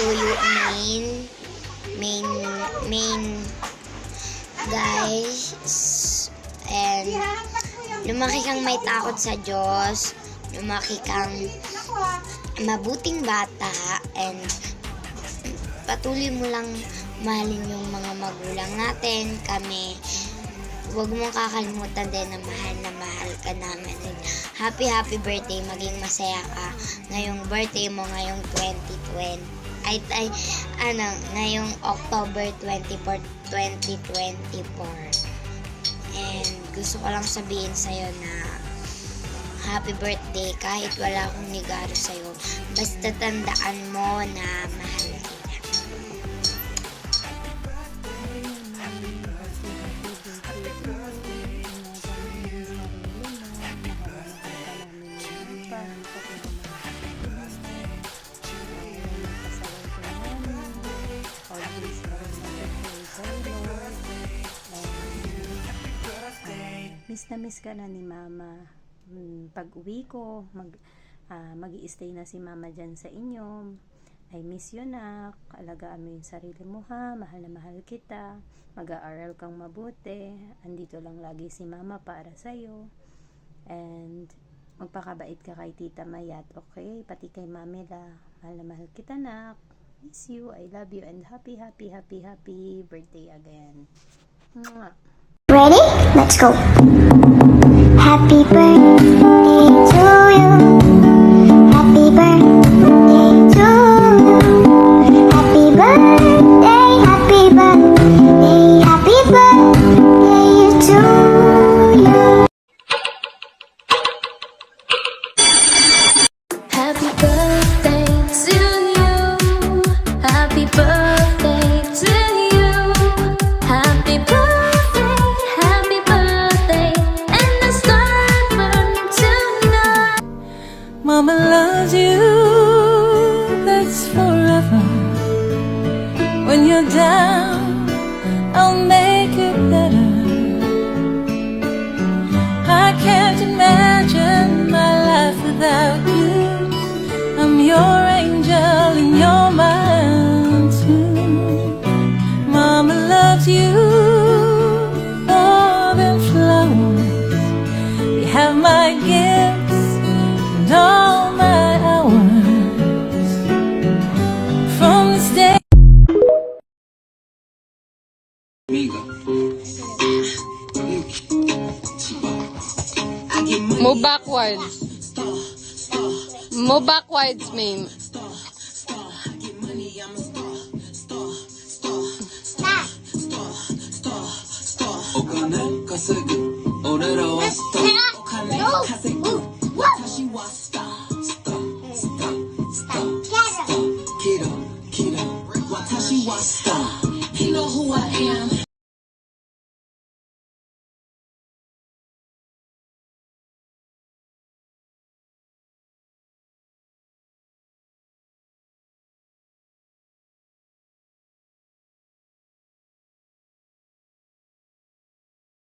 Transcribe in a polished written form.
tuyo main guys. And lumaki kang may takot sa Diyos, lumaki kang mabuting bata, and patuloy mo lang mahalin yung mga magulang natin, kami. Huwag mong kakalimutan din na mahal ka namin. Happy birthday, maging masaya ka ngayong birthday mo ngayong 2020. Ngayong October 24, 2024. And gusto ko lang sabihin sa'yo na happy birthday kahit wala akong regalo sa'yo. Basta tandaan mo na mahal kita. Miss na miss ka na ni Mama. Pag uwi ko, mag-i-stay na si Mama dyan sa inyo. I miss you, nak. Alagaan mo yung sarili mo, ha. Mahal na mahal kita. Mag-aaral kang mabuti. Andito lang lagi si Mama para sa'yo. And magpakabait ka kay Tita Mayat, okay? Pati kay Mamela. Mahal na mahal kita, nak. Miss you. I love you. And happy birthday again. Mwah. Ready? Let's go. Happy birthday to you. Happy birthday to you. Happy birthday, happy birthday, happy birthday to you. Happy birthday to you. Happy birthday to you. Happy birthday. Mama loves you, that's forever. When you're down, I'll make it better. I can't imagine my life without you. I'm your angel and you're mine too. Mama loves you more than flowers. You have my gifts and all my hours. From this day Move backwards. Move backwards, ma'am. He know who I am.